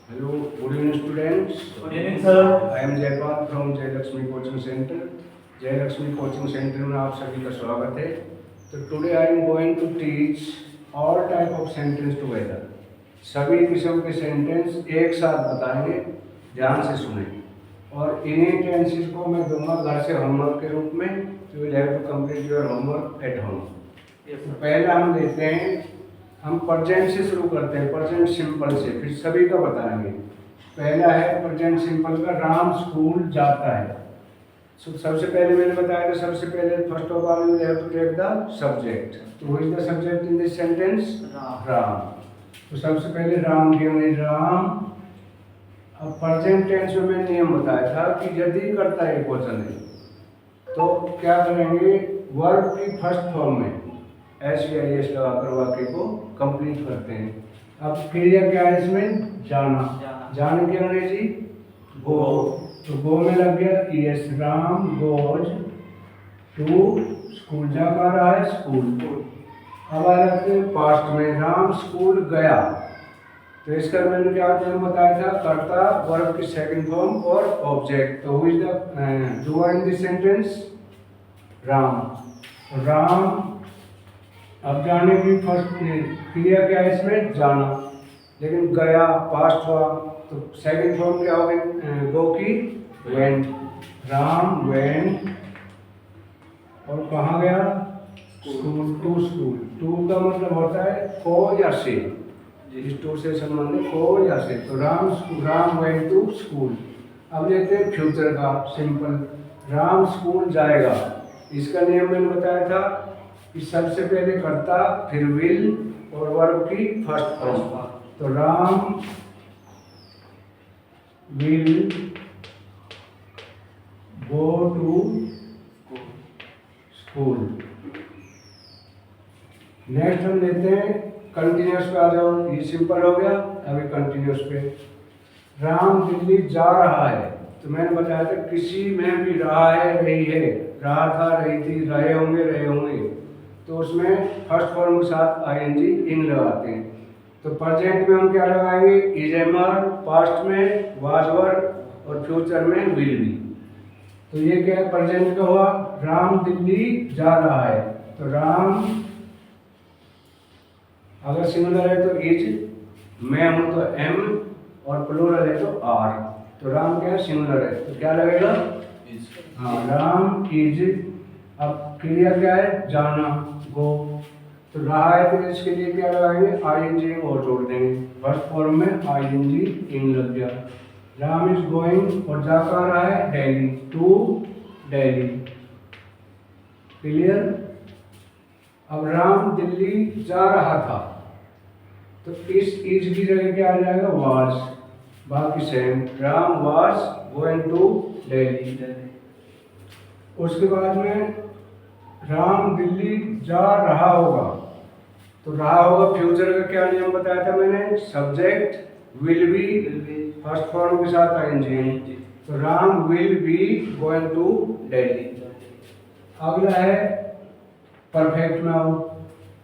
Hello, good evening students. Good evening, sir. I am Jaypal from Jay Lakshmi Coaching Center. जय Lakshmi coaching centre में आप सभी का स्वागत है. तो today I am going to teach all type of sentence together. सभी किस्म के सेंटेंस एक साथ बताएंगे, ध्यान से सुनें. और इन्हीं टेंसेस को मैं दूंगा घर से होमवर्क के रूप में. You will have to complete your homework at home. तो पहला हम देखते हैं, हम प्रेजेंट से शुरू करते हैं, प्रेजेंट सिंपल से, फिर सभी का बताएंगे. पहला है प्रेजेंट सिंपल का, राम स्कूल जाता है. सबसे पहले मैंने बताया था, सबसे पहले first of all you have to take the subject. तो who is the subject in this sentence? Ram. तो सबसे पहले राम के राम. अब प्रेजेंट टेंस में मैंने नियम बताया था कि यदि कर्ता एक वचन है तो क्या करेंगे, वर्ब की फर्स्ट फॉर्म में SEIS लगाकर वाक्य को कंप्लीट करते हैं. अब क्रिया क्या है इसमें? जाना. जाने की अंग्रेजी गो. तो गो में लग गया ES. Ram goes to school. जा कर रहा है स्कूल. अब आ जाते हैं पास्ट में, राम स्कूल गया. तो इसका मैंने क्या बताया था, कर्ता वर्ब की सेकंड फॉर्म और ऑब्जेक्ट. तो who is the doer in this sentence? Ram. Ram. अब जाने की फर्स्ट क्रिया क्या है इसमें? जाना. लेकिन गया पास्ट हुआ, तो सेकंड फॉर्म क्या होगी गो की? वेंट. राम वेंट. और कहाँ गया? स्कूल. To school. टू का मतलब होता है को या से. इस टू से संबंधित को या से. तो राम वेंट टू स्कूल. अब देखते हैं फ्यूचर का सिंपल. राम स्कूल जाएगा. इसका नियम मैंने बताया था कि सबसे पहले कर्ता, फिर विल और वर्ब की फर्स्ट फॉर्म. तो Ram will go to school. Next हम लेते हैं कंटिन्यूस पे. आ जाओ, ये सिंपल हो गया. अभी कंटिन्यूस पे, राम दिल्ली जा रहा है. तो मैंने बताया था किसी में भी रहा है, रही है, रहा था, रही थी, रहे होंगे, रहे होंगे, तो उसमें फर्स्ट फॉर्म के साथ ING ing लगाते हैं. तो प्रेजेंट में हम क्या लगाएंगे? इज एमर. पास्ट में वाज वर और फ्यूचर में विल बी. तो ये क्या है? प्रेजेंट का हुआ. राम दिल्ली जा रहा है. तो राम अगर सिंगुलर है तो इज, मैं हूं तो एम, और प्लूरल है तो आर. तो राम क्या है? सिंगुलर है, तो क्या लगेगा? हाँ, राम इज. अब क्रिया क्या है? जाना, गो. तो रहा है तो इसके लिए क्या लगाएंगे? ING और जोड़ देंगे. फर्स्ट फॉर्म में ING ing लग गया. राम इज गोइंग, और जा कर रहा है दिल्ली, टू दिल्ली. क्लियर? अब राम दिल्ली जा रहा था, तो इस इज की जगह क्या आ जाएगा? वाज. बाकी same. Ram was going to Delhi. उसके बाद में राम दिल्ली जा रहा होगा. तो रहा होगा फ्यूचर का क्या नियम बताया था मैंने? Subject will be first form के साथ ING. तो Ram will be going to Delhi. अगला है परफेक्ट में आओ.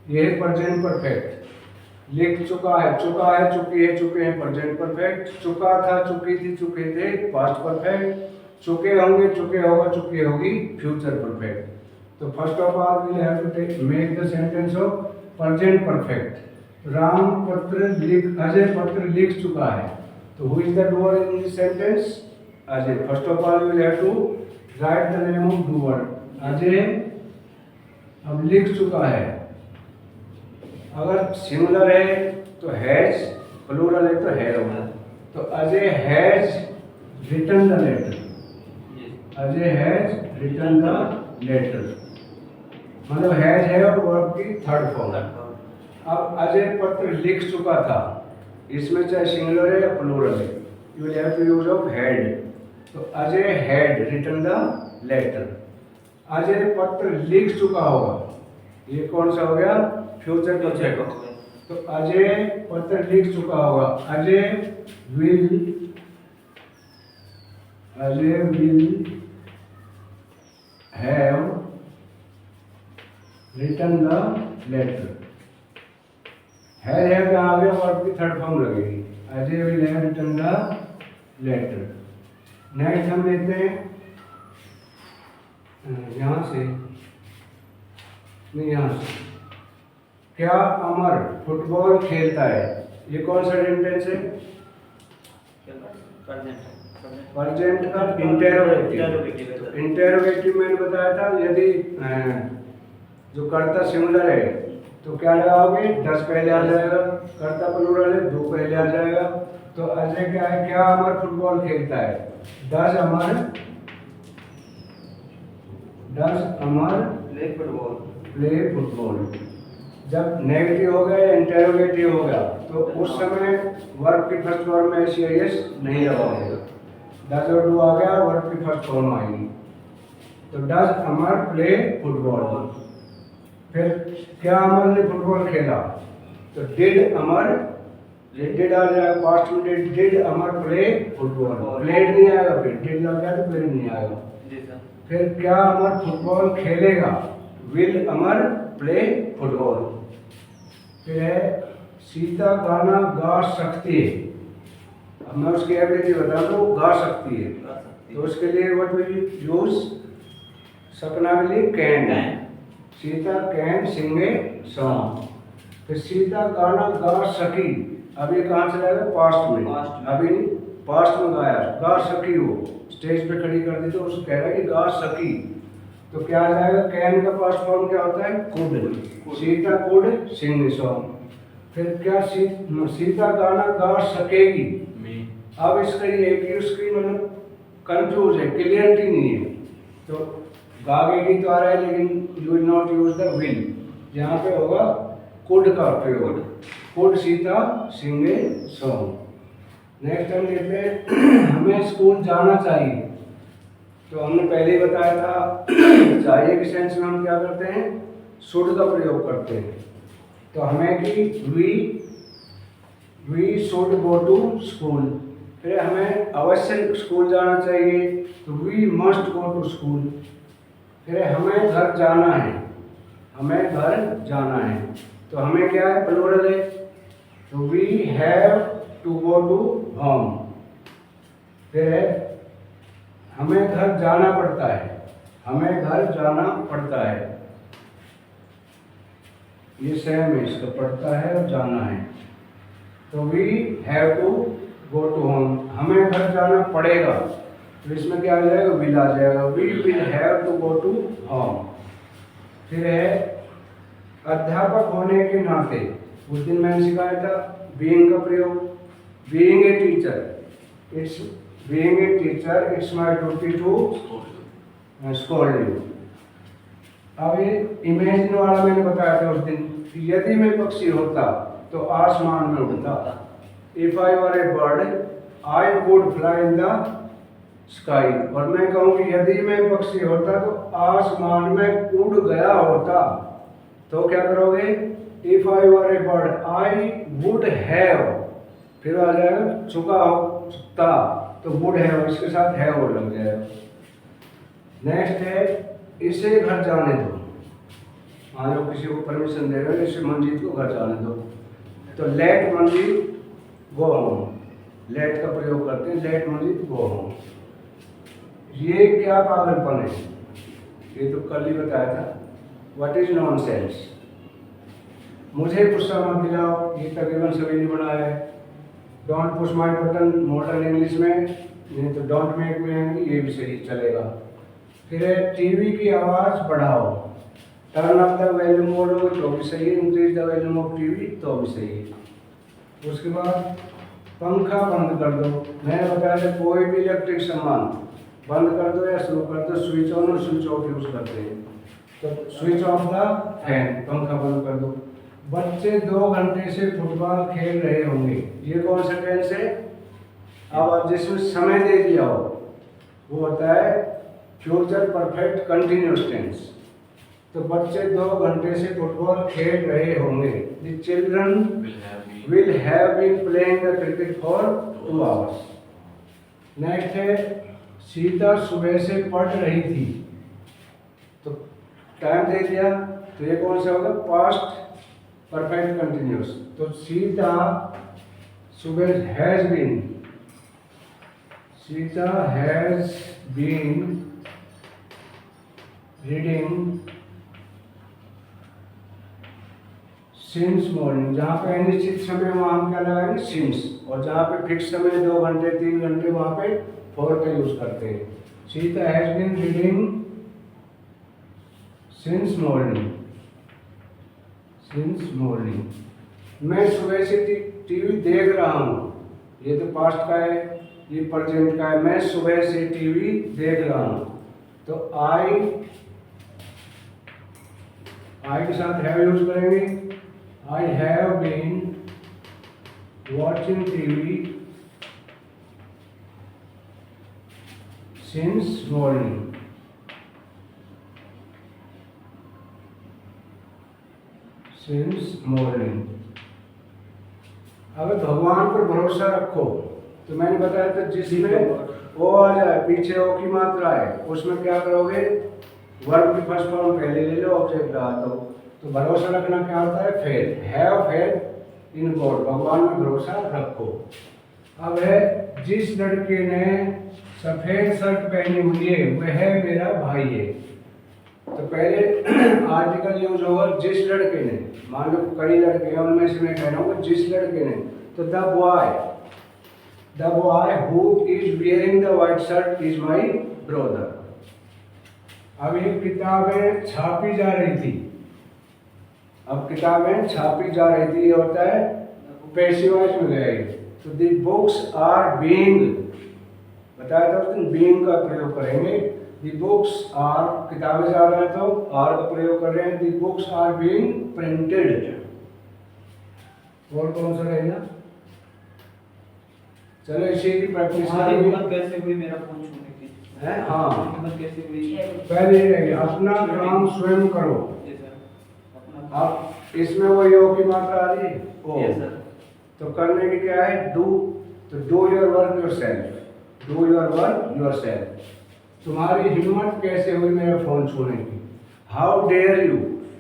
ये है प्रेजेंट परफेक्ट. लिख चुका है, चुका है, चुकी है, चुके हैं, प्रेजेंट परफेक्ट. चुका था, चुकी थी, चुके थे, पास्ट परफेक्ट. चुके होंगे, चुके होगा, चुकी होगी, फ्यूचर परफेक्ट. तो first of all we have to make the sentence of present perfect. Ram पत्र लिख, अजय पत्र लिख चुका है. तो who is the doer in this sentence? Ajay. First of all we have to write the name of doer. Ajay अब लिख चुका है. अगर सिंगुलर है तो हैज, प्लूरल है तो हैव होगा. तो Ajay has written the letter. Ajay has written the letter, मतलब हैज है और वर्ब की थर्ड फॉर्म. अब अजय पत्र लिख चुका था. इसमें चाहे सिंगुलर है या प्लूरल है, you will have to use of had. तो Ajay had written the letter. Ajay पत्र लिख चुका होगा. ये कौन सा हो गया? Future perfect. तो अजय पत्र लिख चुका होगा. Ajay will have written the letter. है कहाँ आ गया? वर्ब की थर्ड फॉर्म लगेगी. Ajay will have written the letter. Next हम लेते हैं यहाँ से, नहीं यहाँ से, क्या अमर फुटबॉल खेलता है? ये कौन सा सेंटेंस है? प्रेजेंट का इंटेरोगेटिव। इंटेरोगेटिव मैंने बताया था, यदि जो कर्ता सिंगुलर है तो क्या लगाओगे? डस पहले आ जाएगा, कर्ता प्लूरल है दो पहले आ जाएगा। तो अजय क्या है? क्या अमर फुटबॉल खेलता है? डस अमर प्ले फुटबॉल। जब नेगेटिव हो गया या इंटेरोगेटिव हो गया तो उस समय वर्ब की फर्स्ट फॉर्म में एस नहीं लगाओगे। डज और डू आ गया, वर्ब की फर्स्ट फॉर्म आएगी। तो डज अमर प्ले फुटबॉल। फिर क्या अमर ने फुटबॉल खेला? तो डिड अमर, डिड आ जाएगा पास्ट में, did Amar play football. Played नहीं आएगा, फिर डिड लग गया तो प्लेड नहीं आएगा। फिर क्या अमर फुटबॉल खेलेगा? Will Amar play football. फिर है सीता गाना गा सकती है। अब मैं उसकी एबिलिटी बता दूं, गा सकती है, तो उसके लिए व्हाट विल यूज? सपना के लिए can. Sita can sing a song. फिर सीता गाना गा सकी, अब ये कहाँ से आएगा? पास्ट में, अभी पास्ट में गाया, गा सकी, वो स्टेज पे खड़ी कर दी तो उसको कह रहा है कि गा सकी। तो क्या आ जाएगा? कैन का पास्ट फॉर्म क्या होता है? Could. Sita could sing a song. फिर क्या सीता गाना गा सकेगी? अब इसका ये है कि उसकी मतलब कंफ्यूज है, क्लियरिटी नहीं है। तो गागेगी तो आ रहा है, लेकिन you will not use the will, यहाँ पे होगा कुड का प्रयोग। Could Sita sing a song. Next हम लेते हैं हमें स्कूल जाना चाहिए। तो हमने पहले ही बताया था चाहिए के सेंस में हम क्या करते हैं? शुड का प्रयोग करते हैं। तो हमें कि we should go to school. फिर हमें अवश्य स्कूल जाना चाहिए, तो we must go to school. फिर हमें घर जाना है, हमें घर जाना है, तो हमें क्या है? प्लूरल है, तो we have to go to home. फिर है हमें घर जाना पड़ता है, हमें घर जाना पड़ता है, ये सेम है, इसका पड़ता है और जाना है। तो we have to go to home. हमें घर जाना पड़ेगा, तो इसमें क्या आ जाएगा? विल आ जाएगा, we will have to go to home. फिर है अध्यापक होने के नाते, उस दिन मैंने सिखाया था बीइंग का प्रयोग। Being a teacher, it's my duty to school you. अब ये इमेजिन वाला मैंने बताया था उस दिन, यदि मैं पक्षी होता तो आसमान में उड़ता। If I were A bird I would fly in the sky. और मैं कहूँ कि यदि मैं पक्षी होता तो आसमान में उड़ गया होता, तो क्या करोगे? If I were A bird I would have, फिर आ जाएगा चुका होता, तो वुड हैव, इसके साथ हैव लग जाएगा। नेक्स्ट है इसे घर जाने दो। मान लो किसी को परमिशन दे रहे हो, इसे मंजीत को घर जाने दो, तो let Manjeet go home. Let का प्रयोग करते हैं, लेट मंजीत गो होम। ये क्या पागलपन है? ये तो कल ही बताया था, व्हाट इज नॉनसेंस। मुझे गुस्सा मत दिलाओ, ये तकरीबन सभी ने बनाया है। Don't push my button modern English में, नहीं तो डोंट मेक मी एंग्री, ये भी सही चलेगा। फिर है टीवी की आवाज़ बढ़ाओ। टर्न अप द वॉल्यूम बोलोगे तो भी सही है, increase the volume of TV तो भी सही है। उसके बाद पंखा बंद कर दो। मैंने बताया था कोई भी इलेक्ट्रिक सामान बंद कर दो या शुरू कर दो, स्विच ऑन और स्विच ऑफ यूज करते हैं, तो स्विच ऑफ द फैन, पंखा बंद कर दो। बच्चे 2 घंटे से फुटबॉल खेल रहे होंगे, ये कौन सा टेंस है? अब जिसमें समय दे दिया हो वो होता है फ्यूचर परफेक्ट कंटिन्यूअस टेंस। तो बच्चे 2 घंटे से फुटबॉल खेल रहे होंगे। The children will have been playing the cricket for 2 hours. Next है सीता सुबह से पढ़ रही थी, तो टाइम दे दिया, तो ये कौन सा होगा? Past perfect continuous. तो सीता सुबह has been, Sita has been reading since morning. जहाँ पे अनिश्चित समय वहाँ हम क्या लगाएंगे सिंस, और जहाँ पे फिक्स समय 2 घंटे 3 घंटे वहाँ पे फॉर का यूज करते हैं। Sita has been reading since morning, since morning. मैं सुबह से टीवी देख रहा हूँ, ये तो पास्ट का है, ये प्रेजेंट का है। मैं सुबह से टीवी देख रहा हूँ, तो आई के साथ हैव यूज करेंगे। I have been watching TV since morning. Since morning. अगर भगवान पर भरोसा रखो, तो मैंने बताया था जिसमें ओ आ जाए, पीछे ओ की मात्रा है, उसमें क्या करोगे, वर्ब की फर्स्ट फॉर्म पहले ले लो, ऑब्जेक्ट लगा दो। तो भरोसा रखना क्या होता है, faith. Have faith in God, भगवान में भरोसा रखो। अब है जिस लड़के ने सफेद शर्ट पहनी हुई है वह मेरा भाई है। तो पहले आर्टिकल यूज होगा जिस लड़के ने, मान लो कई लड़के हैं उनमें से मैं कह रहा हूँ जिस लड़के ने, तो the boy who is wearing the white shirt is my brother. अब ये किताबें छापी जा रही थी, अब किताबें छापी जा रही थी, ये होता है पैसिव वॉइस में गए। तो दी बुक्स आर बीइंग, बताया था उस दिन बीइंग का प्रयोग करेंगे। दी बुक्स आर, किताबें जा रहे हैं तो आर का प्रयोग कर रहे हैं। दी बुक्स आर बीइंग प्रिंटेड। और कौन सा रहेगा, चलो इसी की प्रैक्टिस करेंगे। कैसे हुई मेरा फोन छूने की है, हाँ हिम्मत कैसे हुई, पहले ही रहेगी अपना काम स्वयं करो। अब इसमें वो यो की मात्रा आ रही है ओ, तो करने की क्या है, डू। तो do your work yourself, do your work yourself. तुम्हारी हिम्मत कैसे हुई मेरा फोन छूने की, how dare you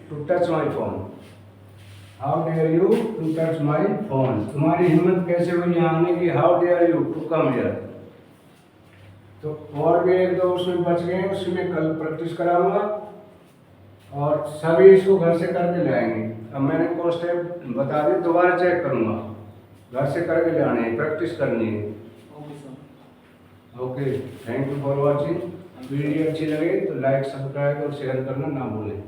to touch my phone, how dare you to touch my phone. तुम्हारी हिम्मत कैसे हुई यहाँ आने की, how dare you to come here. तो और भी एक दो उसमें बच गए, उसमें कल प्रैक्टिस कराऊंगा और सभी इसको घर से करके लाएंगे। अब मैंने कुछ स्टेप बता दिए, दोबारा चेक करूंगा, घर से करके ले आने हैं, प्रैक्टिस करनी है। Okay, thank you for watching. Video अच्छी लगे तो लाइक सब्सक्राइब और शेयर करना ना भूलें।